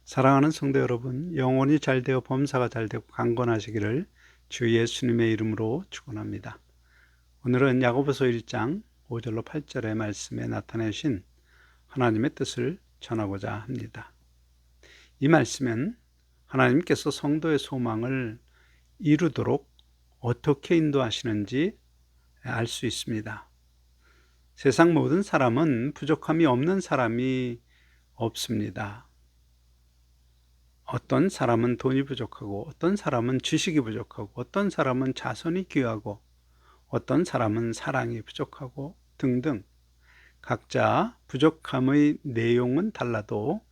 사랑하는 성도 여러분, 영혼이 잘되어 범사가 잘되고 강건하시기를 주 예수님의 이름으로 축원합니다. 오늘은 야고보서 1장 5절로 8절의 말씀에 나타내신 하나님의 뜻을 전하고자 합니다. 이 말씀은 하나님께서 성도의 소망을 이루도록 어떻게 인도하시는지 알 수 있습니다. 세상 모든 사람은 부족함이 없는 사람이 없습니다. 어떤 사람은 돈이 부족하고, 어떤 사람은 지식이 부족하고, 어떤 사람은 자손이 귀하고, 어떤 사람은 사랑이 부족하고 등등 각자 부족함의 내용은 달라도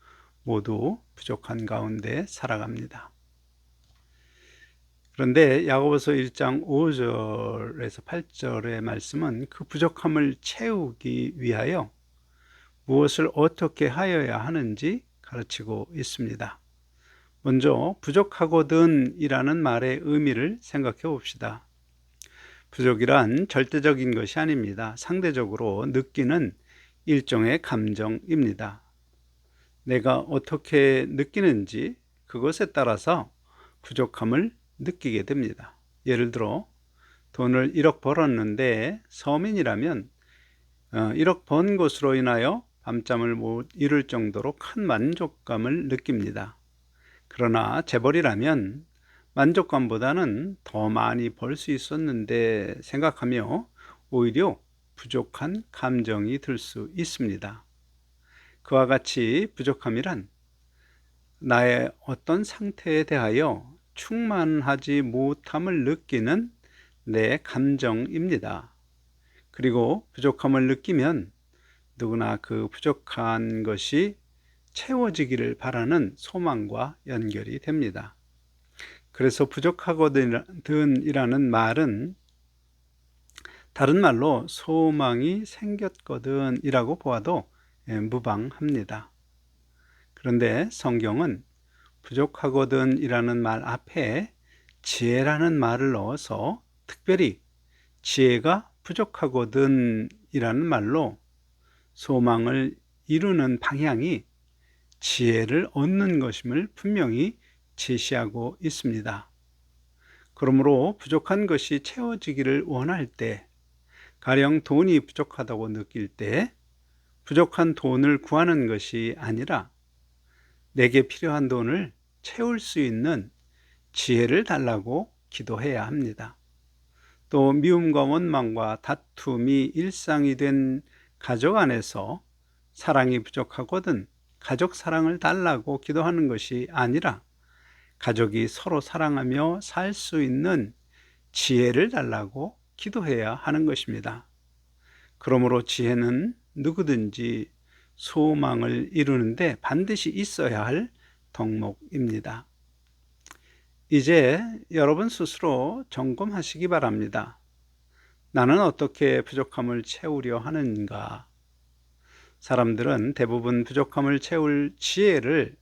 모두 부족한 가운데 살아갑니다. 그런데 야고보서 1장 5절에서 8절의 말씀은 그 부족함을 채우기 위하여 무엇을 어떻게 하여야 하는지 가르치고 있습니다. 먼저 부족하거든 이라는 말의 의미를 생각해 봅시다. 부족이란 절대적인 것이 아닙니다. 상대적으로 느끼는 일종의 감정입니다. 내가 어떻게 느끼는지 그것에 따라서 부족함을 느끼게 됩니다. 예를 들어 돈을 1억 벌었는데 서민이라면 1억 번 것으로 인하여 밤잠을 못 이룰 정도로 큰 만족감을 느낍니다. 그러나 재벌이라면 만족감보다는 더 많이 벌 수 있었는데 생각하며 오히려 부족한 감정이 들 수 있습니다. 그와 같이 부족함이란 나의 어떤 상태에 대하여 충만하지 못함을 느끼는 내 감정입니다. 그리고 부족함을 느끼면 누구나 그 부족한 것이 채워지기를 바라는 소망과 연결이 됩니다. 그래서 부족하거든이라는 말은 다른 말로 소망이 생겼거든 이라고 보아도 무방합니다. 그런데 성경은 부족하거든 이라는 말 앞에 지혜라는 말을 넣어서 특별히 지혜가 부족하거든 이라는 말로 소망을 이루는 방향이 지혜를 얻는 것임을 분명히 제시하고 있습니다. 그러므로 부족한 것이 채워지기를 원할 때, 가령 돈이 부족하다고 느낄 때 부족한 돈을 구하는 것이 아니라 내게 필요한 돈을 채울 수 있는 지혜를 달라고 기도해야 합니다. 또 미움과 원망과 다툼이 일상이 된 가족 안에서 사랑이 부족하거든 가족 사랑을 달라고 기도하는 것이 아니라 가족이 서로 사랑하며 살 수 있는 지혜를 달라고 기도해야 하는 것입니다. 그러므로 지혜는 누구든지 소망을 이루는데 반드시 있어야 할 덕목입니다. 이제 여러분 스스로 점검하시기 바랍니다. 나는 어떻게 부족함을 채우려 하는가? 사람들은 대부분 부족함을 채울 지혜를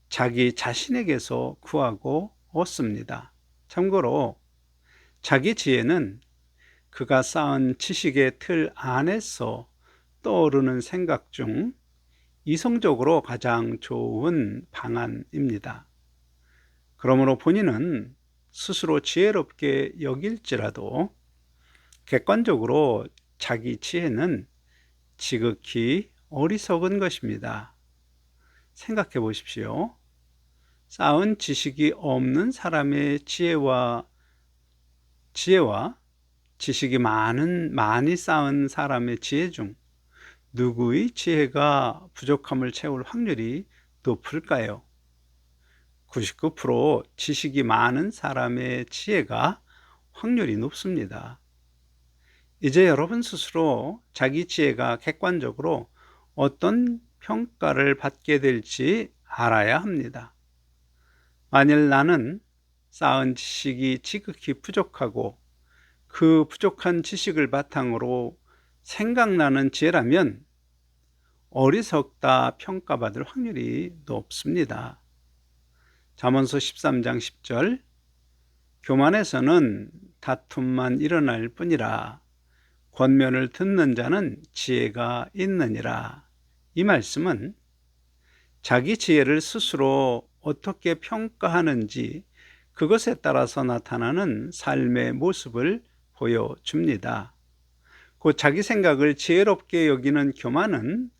자기 자신에게서 구하고 얻습니다. 참고로 자기 지혜는 그가 쌓은 지식의 틀 안에서 떠오르는 생각 중 이성적으로 가장 좋은 방안입니다. 그러므로 본인은 스스로 지혜롭게 여길지라도 객관적으로 자기 지혜는 지극히 어리석은 것입니다. 생각해 보십시오. 쌓은 지식이 없는 사람의 지혜와 지식이 많이 쌓은 사람의 지혜 중 누구의 지혜가 부족함을 채울 확률이 높을까요? 99% 지식이 많은 사람의 지혜가 확률이 높습니다. 이제 여러분 스스로 자기 지혜가 객관적으로 어떤 평가를 받게 될지 알아야 합니다. 만일 나는 쌓은 지식이 지극히 부족하고 그 부족한 지식을 바탕으로 생각나는 지혜라면 어리석다 평가받을 확률이 높습니다. 잠언서 13장 10절 교만에서는 다툼만 일어날 뿐이라 권면을 듣는 자는 지혜가 있느니라. 이 말씀은 자기 지혜를 스스로 어떻게 평가하는지 그것에 따라서 나타나는 삶의 모습을 보여줍니다. 곧 자기 생각을 지혜롭게 여기는 교만은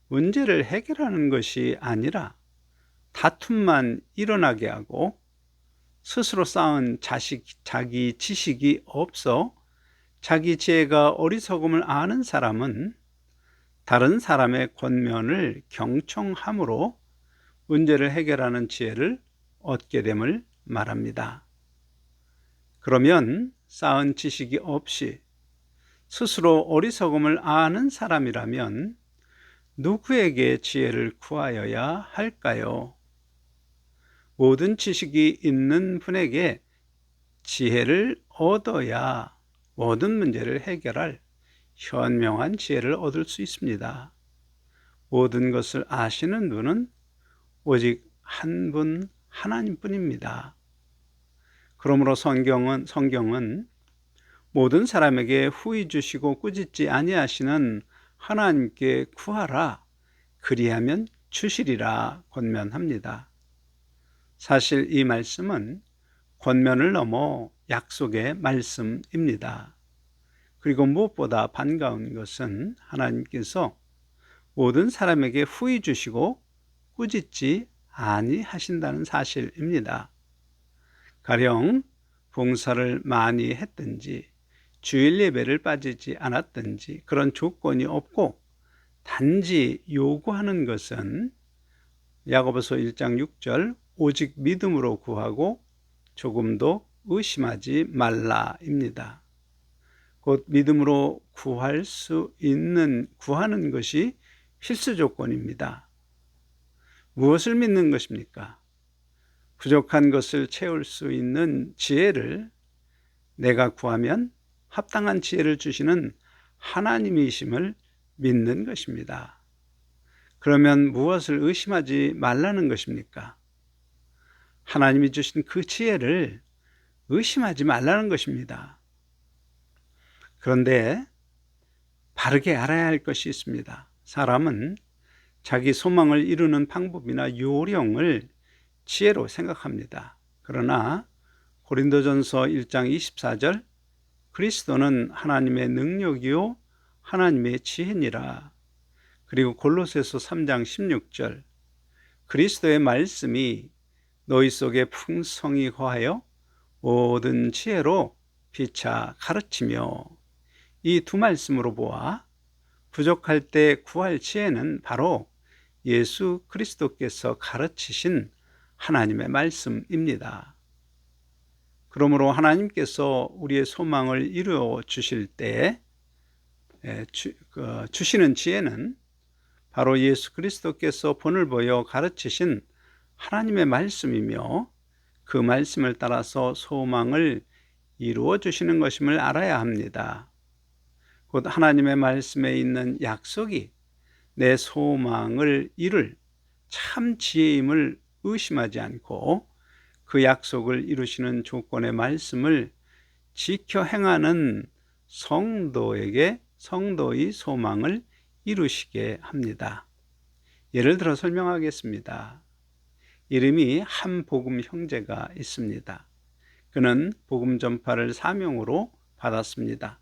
문제를 해결하는 것이 아니라 다툼만 일어나게 하고, 스스로 쌓은 자기 지식이 없어 자기 지혜가 어리석음을 아는 사람은 다른 사람의 권면을 경청함으로 문제를 해결하는 지혜를 얻게 됨을 말합니다. 그러면 쌓은 지식이 없이 스스로 어리석음을 아는 사람이라면 누구에게 지혜를 구하여야 할까요? 모든 지식이 있는 분에게 지혜를 얻어야 모든 문제를 해결할 현명한 지혜를 얻을 수 있습니다. 모든 것을 아시는 분은 오직 한 분, 하나님뿐입니다. 그러므로 성경은 모든 사람에게 후히 주시고 꾸짖지 아니하시는 하나님께 구하라, 그리하면 주시리라 권면합니다. 사실 이 말씀은 권면을 넘어 약속의 말씀입니다. 그리고 무엇보다 반가운 것은 하나님께서 모든 사람에게 후히 주시고 꾸짖지 아니하신다는 사실입니다. 가령 봉사를 많이 했든지 주일 예배를 빠지지 않았든지 그런 조건이 없고 단지 요구하는 것은 야고보서 1장 6절 오직 믿음으로 구하고 조금도 의심하지 말라입니다. 곧 믿음으로 구하는 것이 필수 조건입니다. 무엇을 믿는 것입니까? 부족한 것을 채울 수 있는 지혜를 내가 구하면 합당한 지혜를 주시는 하나님이심을 믿는 것입니다. 그러면 무엇을 의심하지 말라는 것입니까? 하나님이 주신 그 지혜를 의심하지 말라는 것입니다. 그런데 바르게 알아야 할 것이 있습니다. 사람은 자기 소망을 이루는 방법이나 요령을 지혜로 생각합니다. 그러나 고린도전서 1장 24절 그리스도는 하나님의 능력이요 하나님의 지혜니라. 그리고 골로새서 3장 16절 그리스도의 말씀이 너희 속에 풍성히 거하여 모든 지혜로 피차 가르치며, 이 두 말씀으로 보아 부족할 때 구할 지혜는 바로 예수 그리스도께서 가르치신 하나님의 말씀입니다. 그러므로 하나님께서 우리의 소망을 이루어 주실 때 주시는 지혜는 바로 예수 그리스도께서 본을 보여 가르치신 하나님의 말씀이며, 그 말씀을 따라서 소망을 이루어 주시는 것임을 알아야 합니다. 곧 하나님의 말씀에 있는 약속이 내 소망을 이룰 참 지혜임을 의심하지 않고 그 약속을 이루시는 조건의 말씀을 지켜 행하는 성도의 소망을 이루시게 합니다. 예를 들어 설명하겠습니다. 이름이 한복음 형제가 있습니다. 그는 복음 전파를 사명으로 받았습니다.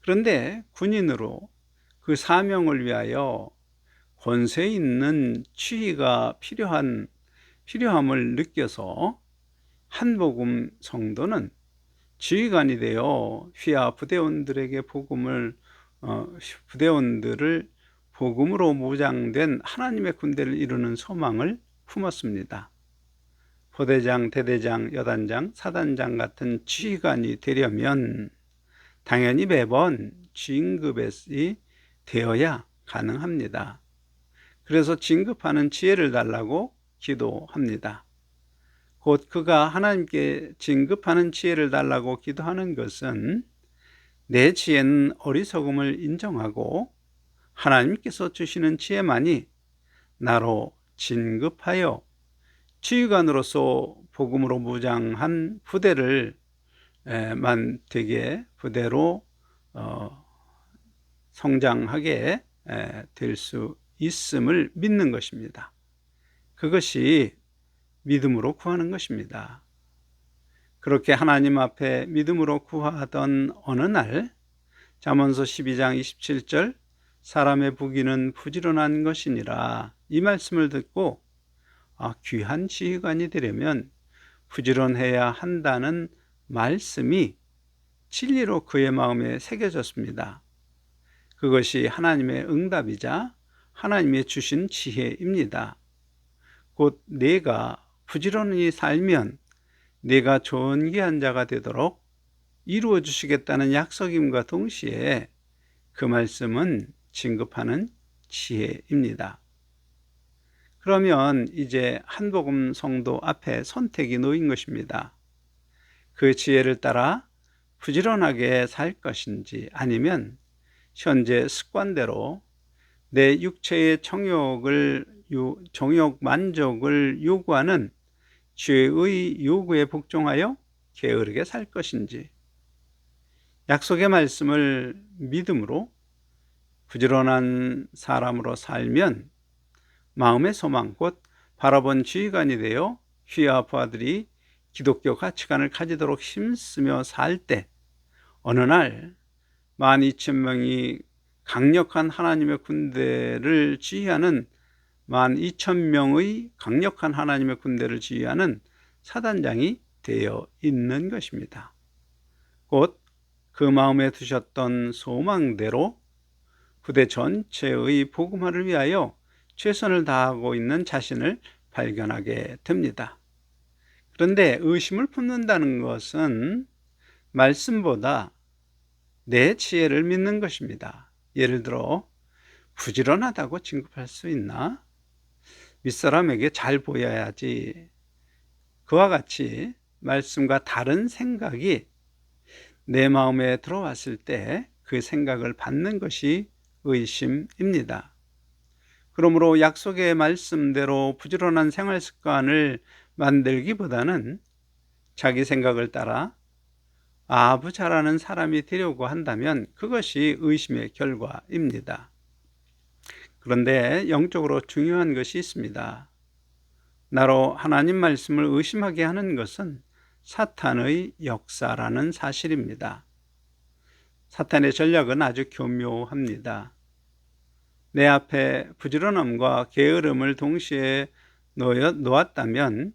그런데 군인으로 그 사명을 위하여 권세 있는 지휘가 필요함을 느껴서 한복음 성도는 지휘관이 되어 휘하 부대원들을 복음으로 무장된 하나님의 군대를 이루는 소망을 품었습니다. 포대장, 대대장, 여단장, 사단장 같은 지휘관이 되려면 당연히 매번 진급이 되어야 가능합니다. 그래서 진급하는 지혜를 달라고 기도합니다. 곧 그가 하나님께 진급하는 지혜를 달라고 기도하는 것은 내 지혜는 어리석음을 인정하고 하나님께서 주시는 지혜만이 나로 진급하여 지휘관으로서 복음으로 무장한 부대로 성장하게 될 수 있음을 믿는 것입니다. 그것이 믿음으로 구하는 것입니다. 그렇게 하나님 앞에 믿음으로 구하던 어느 날 잠언서 12장 27절 사람의 부귀는 부지런한 것이니라, 이 말씀을 듣고 귀한 지휘관이 되려면 부지런해야 한다는 말씀이 진리로 그의 마음에 새겨졌습니다. 그것이 하나님의 응답이자 하나님의 주신 지혜입니다. 곧 내가 부지런히 살면 내가 존귀한 자가 되도록 이루어 주시겠다는 약속임과 동시에 그 말씀은 진급하는 지혜입니다. 그러면 이제 한복음 성도 앞에 선택이 놓인 것입니다. 그 지혜를 따라 부지런하게 살 것인지, 아니면 현재 습관대로 내 육체의 정욕 만족을 요구하는 죄의 요구에 복종하여 게으르게 살 것인지, 약속의 말씀을 믿음으로 부지런한 사람으로 살면 마음의 소망, 곧 바라본 지휘관이 되어 휘하 부하들이 기독교 가치관을 가지도록 힘쓰며 살 때 어느 날 12,000명이 강력한 하나님의 군대를 지휘하는 12,000명의 강력한 하나님의 군대를 지휘하는 사단장이 되어 있는 것입니다. 곧 그 마음에 두셨던 소망대로 부대 전체의 복음화를 위하여 최선을 다하고 있는 자신을 발견하게 됩니다. 그런데 의심을 품는다는 것은 말씀보다 내 지혜를 믿는 것입니다. 예를 들어 부지런하다고 진급할 수 있나? 윗사람에게 잘 보여야지. 그와 같이 말씀과 다른 생각이 내 마음에 들어왔을 때 그 생각을 받는 것이 의심입니다. 그러므로 약속의 말씀대로 부지런한 생활 습관을 만들기보다는 자기 생각을 따라 아부 잘하는 사람이 되려고 한다면 그것이 의심의 결과입니다. 그런데 영적으로 중요한 것이 있습니다. 나로 하나님 말씀을 의심하게 하는 것은 사탄의 역사라는 사실입니다. 사탄의 전략은 아주 교묘합니다. 내 앞에 부지런함과 게으름을 동시에 놓았다면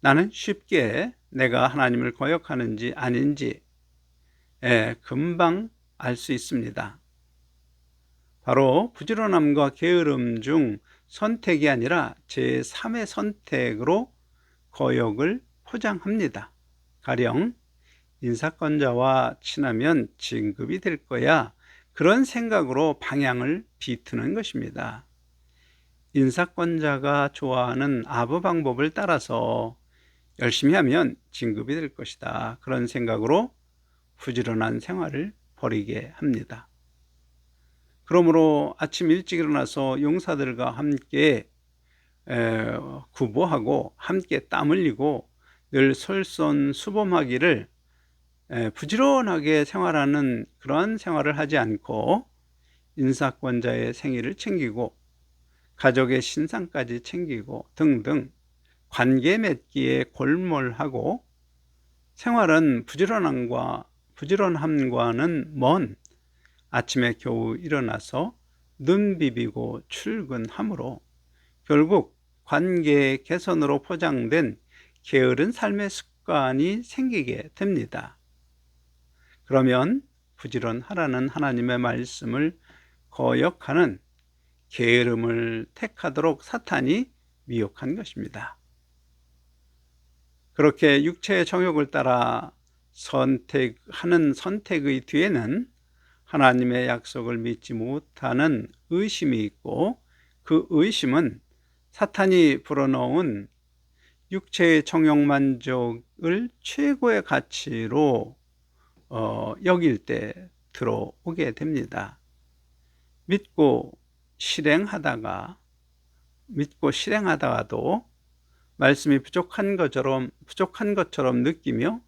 나는 쉽게 내가 하나님을 거역하는지 아닌지 금방 알 수 있습니다. 바로 부지런함과 게으름 중 선택이 아니라 제3의 선택으로 거역을 포장합니다. 가령 인사권자와 친하면 진급이 될 거야, 그런 생각으로 방향을 비트는 것입니다. 인사권자가 좋아하는 아부 방법을 따라서 열심히 하면 진급이 될 것이다, 그런 생각으로 부지런한 생활을 벌이게 합니다. 그러므로 아침 일찍 일어나서 용사들과 함께 구보하고 함께 땀 흘리고 늘 솔선수범하기를 부지런하게 생활하는 그러한 생활을 하지 않고 인사권자의 생일을 챙기고 가족의 신상까지 챙기고 등등 관계 맺기에 골몰하고 생활은 부지런함과는 먼 아침에 겨우 일어나서 눈 비비고 출근하므로 결국 관계 개선으로 포장된 게으른 삶의 습관이 생기게 됩니다. 그러면 부지런하라는 하나님의 말씀을 거역하는 게으름을 택하도록 사탄이 미혹한 것입니다. 그렇게 육체의 정욕을 따라 선택하는 선택의 뒤에는 하나님의 약속을 믿지 못하는 의심이 있고, 그 의심은 사탄이 불어넣은 육체의 정욕 만족을 최고의 가치로 여길 때 들어오게 됩니다. 믿고 실행하다가도 말씀이 부족한 것처럼 느끼며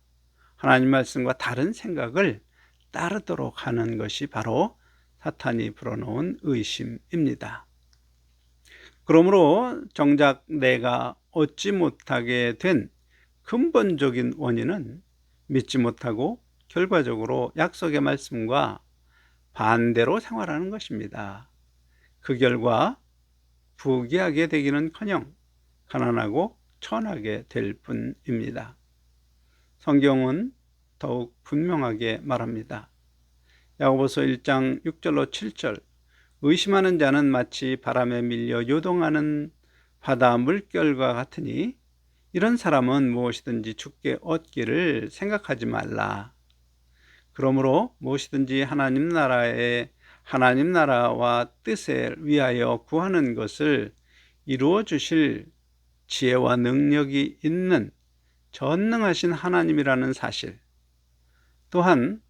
하나님 말씀과 다른 생각을 따르도록 하는 것이 바로 사탄이 불어넣은 의심입니다. 그러므로 정작 내가 얻지 못하게 된 근본적인 원인은 믿지 못하고 결과적으로 약속의 말씀과 반대로 생활하는 것입니다. 그 결과 부귀하게 되기는커녕 가난하고 천하게 될 뿐입니다. 성경은 더욱 분명하게 말합니다. 야고보서 1장 6절로 7절, 의심하는 자는 마치 바람에 밀려 요동하는 바다 물결과 같으니 이런 사람은 무엇이든지 주께 얻기를 생각하지 말라. 그러므로 무엇이든지 하나님 나라와 뜻에 위하여 구하는 것을 이루어 주실 지혜와 능력이 있는 전능하신 하나님이라는 사실, 또한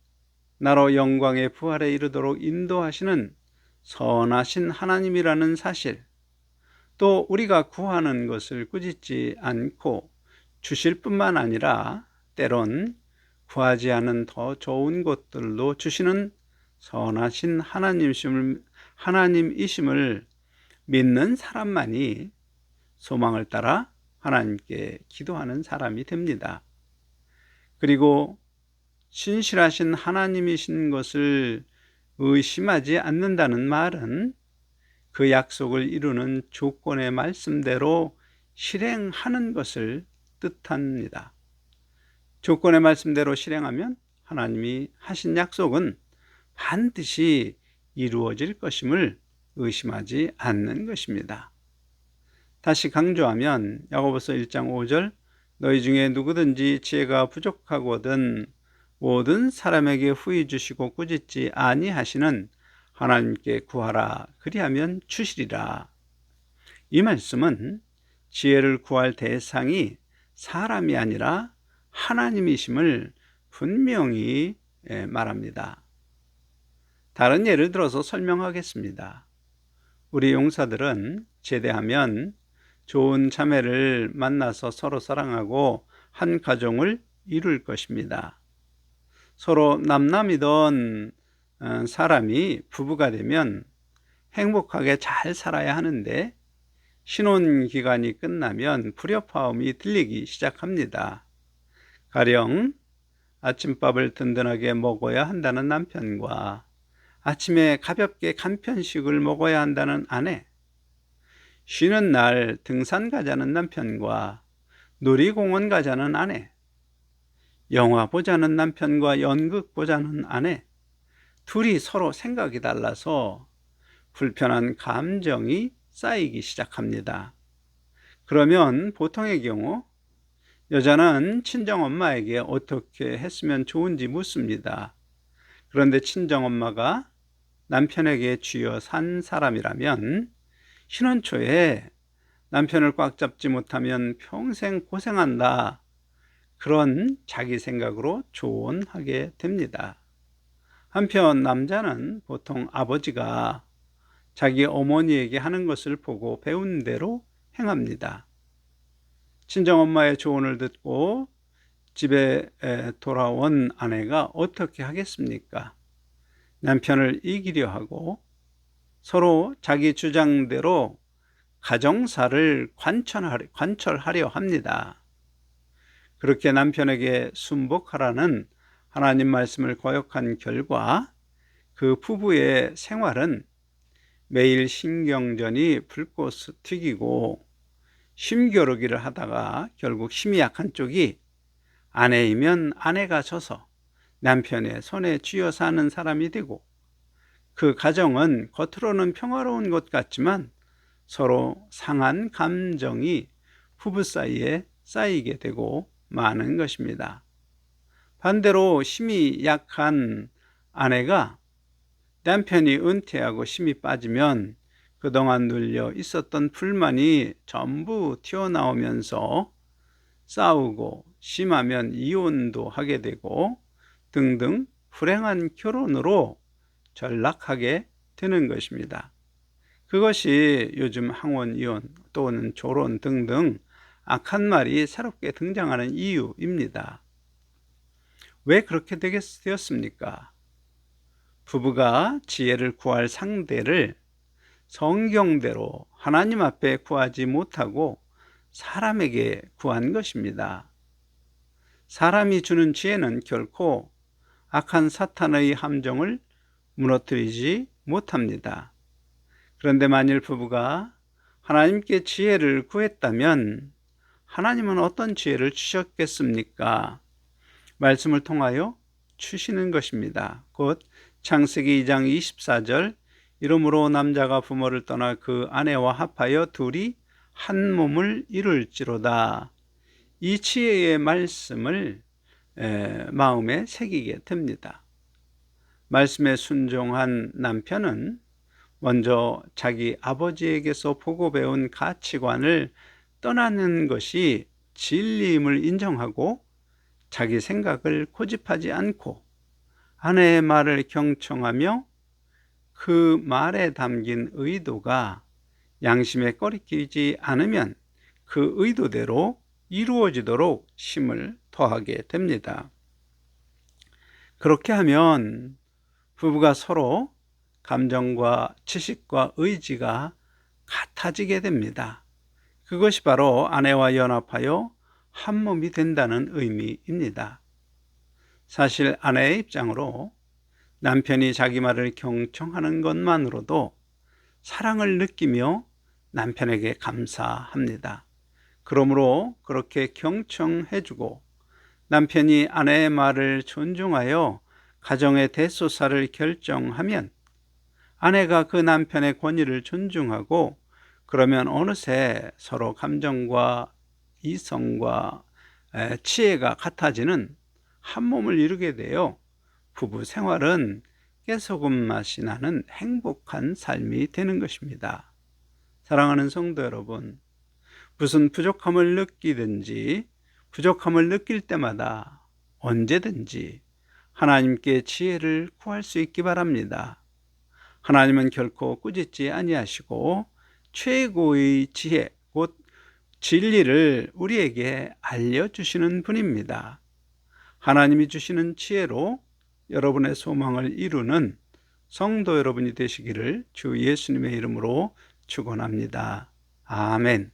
나로 영광의 부활에 이르도록 인도하시는 선하신 하나님이라는 사실, 또 우리가 구하는 것을 꾸짖지 않고 주실 뿐만 아니라 때론 구하지 않은 더 좋은 것들도 주시는 선하신 하나님이심을 믿는 사람만이 소망을 따라 하나님께 기도하는 사람이 됩니다. 그리고 신실하신 하나님이신 것을 의심하지 않는다는 말은 그 약속을 이루는 조건의 말씀대로 실행하는 것을 뜻합니다. 조건의 말씀대로 실행하면 하나님이 하신 약속은 반드시 이루어질 것임을 의심하지 않는 것입니다. 다시 강조하면 야고보서 1장 5절, 너희 중에 누구든지 지혜가 부족하거든 모든 사람에게 후히 주시고 꾸짖지 아니하시는 하나님께 구하라, 그리하면 주시리라. 이 말씀은 지혜를 구할 대상이 사람이 아니라 하나님이심을 분명히 말합니다. 다른 예를 들어서 설명하겠습니다. 우리 용사들은 제대하면 좋은 자매를 만나서 서로 사랑하고 한 가정을 이룰 것입니다. 서로 남남이던 사람이 부부가 되면 행복하게 잘 살아야 하는데 신혼 기간이 끝나면 불협화음이 들리기 시작합니다. 가령 아침밥을 든든하게 먹어야 한다는 남편과 아침에 가볍게 간편식을 먹어야 한다는 아내, 쉬는 날 등산 가자는 남편과 놀이공원 가자는 아내, 영화 보자는 남편과 연극 보자는 아내, 둘이 서로 생각이 달라서 불편한 감정이 쌓이기 시작합니다. 그러면 보통의 경우 여자는 친정엄마에게 어떻게 했으면 좋은지 묻습니다. 그런데 친정엄마가 남편에게 쥐어 산 사람이라면 신혼 초에 남편을 꽉 잡지 못하면 평생 고생한다, 그런 자기 생각으로 조언하게 됩니다. 한편 남자는 보통 아버지가 자기 어머니에게 하는 것을 보고 배운 대로 행합니다. 친정엄마의 조언을 듣고 집에 돌아온 아내가 어떻게 하겠습니까? 남편을 이기려 하고 서로 자기 주장대로 가정사를 관철하려 합니다. 그렇게 남편에게 순복하라는 하나님 말씀을 거역한 결과 그 부부의 생활은 매일 신경전이 불꽃을 튀기고 심겨루기를 하다가 결국 힘이 약한 쪽이 아내이면 아내가 져서 남편의 손에 쥐어 사는 사람이 되고, 그 가정은 겉으로는 평화로운 것 같지만 서로 상한 감정이 부부 사이에 쌓이게 되고 마는 것입니다. 반대로 힘이 약한 아내가 남편이 은퇴하고 힘이 빠지면 그동안 눌려 있었던 불만이 전부 튀어나오면서 싸우고 심하면 이혼도 하게 되고 등등 불행한 결혼으로 전락하게 되는 것입니다. 그것이 요즘 항원 이혼 또는 조론 등등 악한 말이 새롭게 등장하는 이유입니다. 왜 그렇게 되었습니까? 부부가 지혜를 구할 상대를 성경대로 하나님 앞에 구하지 못하고 사람에게 구한 것입니다. 사람이 주는 지혜는 결코 악한 사탄의 함정을 무너뜨리지 못합니다. 그런데 만일 부부가 하나님께 지혜를 구했다면 하나님은 어떤 지혜를 주셨겠습니까? 말씀을 통하여 주시는 것입니다. 곧 창세기 2장 24절 이러므로 남자가 부모를 떠나 그 아내와 합하여 둘이 한 몸을 이룰지로다. 이 지혜의 말씀을 마음에 새기게 됩니다. 말씀에 순종한 남편은 먼저 자기 아버지에게서 보고 배운 가치관을 떠나는 것이 진리임을 인정하고 자기 생각을 고집하지 않고 아내의 말을 경청하며 그 말에 담긴 의도가 양심에 꺼리끼지 않으면 그 의도대로 이루어지도록 힘을 더하게 됩니다. 그렇게 하면 부부가 서로 감정과 지식과 의지가 같아지게 됩니다. 그것이 바로 아내와 연합하여 한 몸이 된다는 의미입니다. 사실 아내의 입장으로 남편이 자기 말을 경청하는 것만으로도 사랑을 느끼며 남편에게 감사합니다. 그러므로 그렇게 경청해주고 남편이 아내의 말을 존중하여 가정의 대소사를 결정하면 아내가 그 남편의 권위를 존중하고 그러면 어느새 서로 감정과 이성과 지혜가 같아지는 한 몸을 이루게 되어 부부 생활은 깨소금 맛이 나는 행복한 삶이 되는 것입니다. 사랑하는 성도 여러분, 무슨 부족함을 느끼든지 부족함을 느낄 때마다 언제든지 하나님께 지혜를 구할 수 있기 바랍니다. 하나님은 결코 꾸짖지 아니하시고 최고의 지혜, 곧 진리를 우리에게 알려주시는 분입니다. 하나님이 주시는 지혜로 여러분의 소망을 이루는 성도 여러분이 되시기를 주 예수님의 이름으로 축원합니다. 아멘.